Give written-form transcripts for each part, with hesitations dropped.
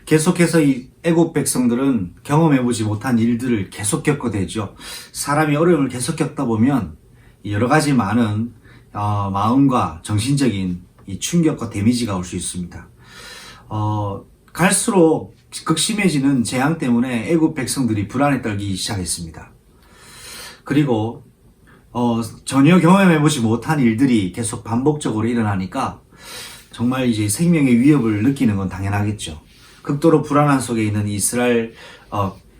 계속해서 이 애국 백성들은 경험해보지 못한 일들을 계속 겪게 되죠. 사람이 어려움을 계속 겪다 보면 여러 가지 많은 마음과 정신적인 이 충격과 데미지가 올 수 있습니다. 갈수록 극심해지는 재앙 때문에 애국 백성들이 불안에 떨기 시작했습니다. 그리고 전혀 경험해보지 못한 일들이 계속 반복적으로 일어나니까 정말 이제 생명의 위협을 느끼는 건 당연하겠죠. 극도로 불안한 속에 있는 이스라엘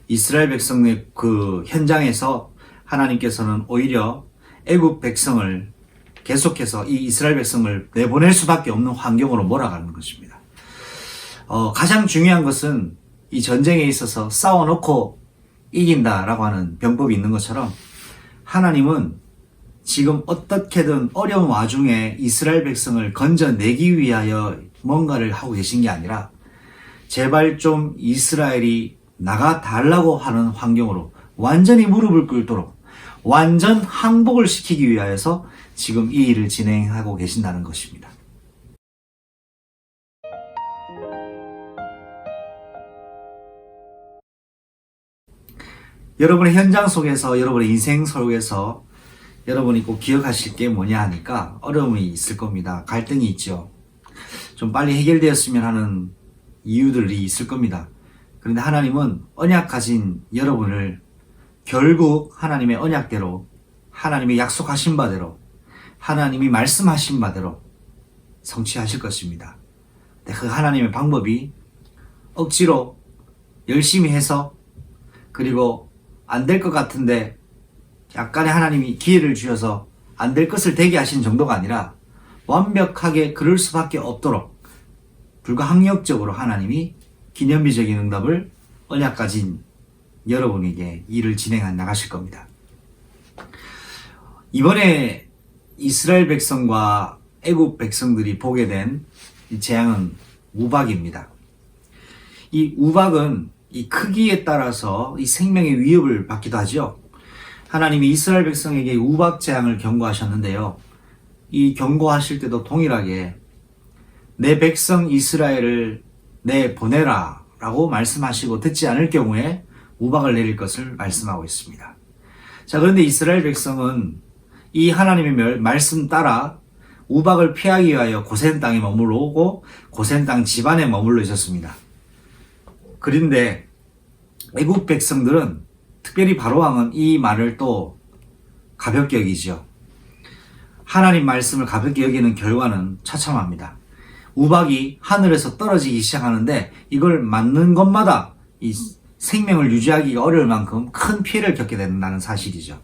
백성의 그 현장에서 하나님께서는 오히려 애국 백성을 계속해서 이 이스라엘 백성을 내보낼 수밖에 없는 환경으로 몰아가는 것입니다. 가장 중요한 것은 이 전쟁에 있어서 싸워놓고 이긴다라고 하는 병법이 있는 것처럼 하나님은 지금 어떻게든 어려운 와중에 이스라엘 백성을 건져내기 위하여 뭔가를 하고 계신 게 아니라 제발 좀 이스라엘이 나가 달라고 하는 환경으로 완전히 무릎을 꿇도록 완전 항복을 시키기 위하여서 지금 이 일을 진행하고 계신다는 것입니다. 여러분의 현장 속에서, 여러분의 인생 속에서 여러분이 꼭 기억하실 게 뭐냐 하니까 어려움이 있을 겁니다. 갈등이 있죠. 좀 빨리 해결되었으면 하는 이유들이 있을 겁니다. 그런데 하나님은 언약 가진 여러분을 결국 하나님의 언약대로, 하나님의 약속하신 바대로, 하나님이 말씀하신 바대로 성취하실 것입니다. 그 하나님의 방법이 억지로 열심히 해서 그리고 안 될 것 같은데 약간의 하나님이 기회를 주셔서 안 될 것을 되게 하신 정도가 아니라 완벽하게 그럴 수밖에 없도록 불가항력적으로 하나님이 기념비적인 응답을 언약 가진 여러분에게 일을 진행해 나가실 겁니다. 이번에 이스라엘 백성과 애국 백성들이 보게 된 이 재앙은 우박입니다. 이 우박은 이 크기에 따라서 이 생명의 위협을 받기도 하죠. 하나님이 이스라엘 백성에게 우박 재앙을 경고하셨는데요. 이 경고하실 때도 동일하게 내 백성 이스라엘을 내보내라 라고 말씀하시고 듣지 않을 경우에 우박을 내릴 것을 말씀하고 있습니다. 자, 그런데 이스라엘 백성은 이 하나님의 말씀 따라 우박을 피하기 위하여 고센 땅에 머물러 오고 고센 땅 집안에 머물러 있었습니다. 그런데 애국 백성들은 특별히 바로왕은 이 말을 또 가볍게 여기죠. 하나님 말씀을 가볍게 여기는 결과는 처참합니다. 우박이 하늘에서 떨어지기 시작하는데 이걸 맞는 것마다 이 생명을 유지하기가 어려울 만큼 큰 피해를 겪게 된다는 사실이죠.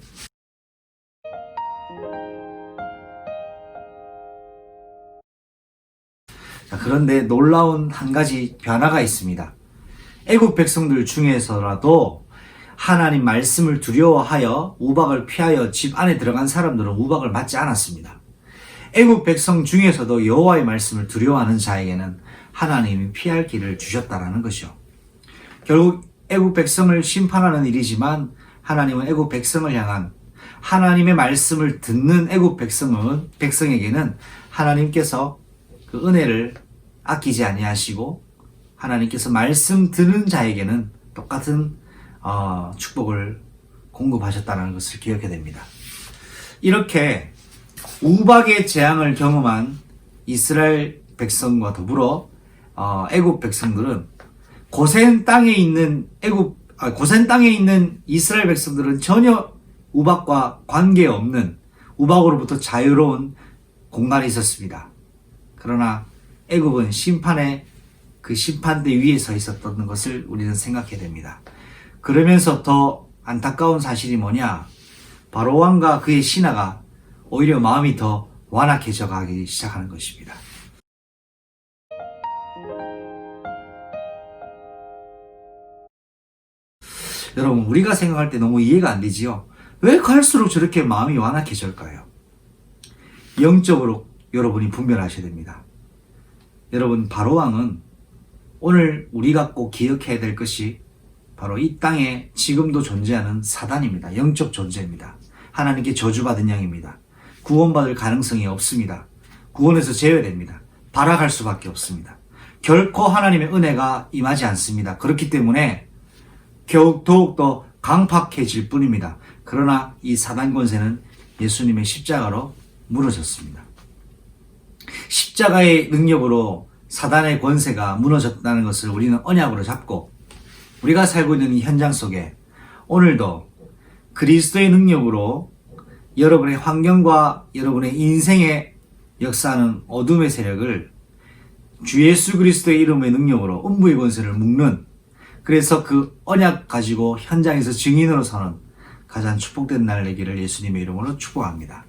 자, 그런데 놀라운 한 가지 변화가 있습니다. 애국 백성들 중에서라도 하나님 말씀을 두려워하여 우박을 피하여 집 안에 들어간 사람들은 우박을 맞지 않았습니다. 애국 백성 중에서도 여호와의 말씀을 두려워하는 자에게는 하나님이 피할 길을 주셨다라는 것이요. 결국 애국 백성을 심판하는 일이지만 하나님은 애국 백성을 향한 하나님의 말씀을 듣는 애국 백성에게는 하나님께서 그 은혜를 아끼지 아니하시고 하나님께서 말씀 듣는 자에게는 똑같은 축복을 공급하셨다는 것을 기억해야 됩니다. 이렇게 우박의 재앙을 경험한 이스라엘 백성과 더불어 애국 백성들은 고센 땅에 있는 이스라엘 백성들은 전혀 우박과 관계없는 우박으로부터 자유로운 공간에 있었습니다. 그러나 애국은 심판의 그 심판대 위에 서 있었던 것을 우리는 생각해야 됩니다. 그러면서 더 안타까운 사실이 뭐냐? 바로왕과 그의 신하가 오히려 마음이 더 완악해져 가기 시작하는 것입니다. 여러분, 우리가 생각할 때 너무 이해가 안 되지요? 왜 갈수록 저렇게 마음이 완악해질까요? 영적으로 여러분이 분별하셔야 됩니다. 여러분, 바로왕은 오늘 우리가 꼭 기억해야 될 것이 바로 이 땅에 지금도 존재하는 사단입니다. 영적 존재입니다. 하나님께 저주받은 영입니다. 구원받을 가능성이 없습니다. 구원에서 제외됩니다. 발악할 수밖에 없습니다. 결코 하나님의 은혜가 임하지 않습니다. 그렇기 때문에 더욱더 강팍해질 뿐입니다. 그러나 이 사단 권세는 예수님의 십자가로 무너졌습니다. 십자가의 능력으로 사단의 권세가 무너졌다는 것을 우리는 언약으로 잡고 우리가 살고 있는 이 현장 속에 오늘도 그리스도의 능력으로 여러분의 환경과 여러분의 인생에 역사하는 어둠의 세력을 주 예수 그리스도의 이름의 능력으로 음부의 권세를 묶는, 그래서 그 언약 가지고 현장에서 증인으로 서는 가장 축복된 날 되기를 예수님의 이름으로 축복합니다.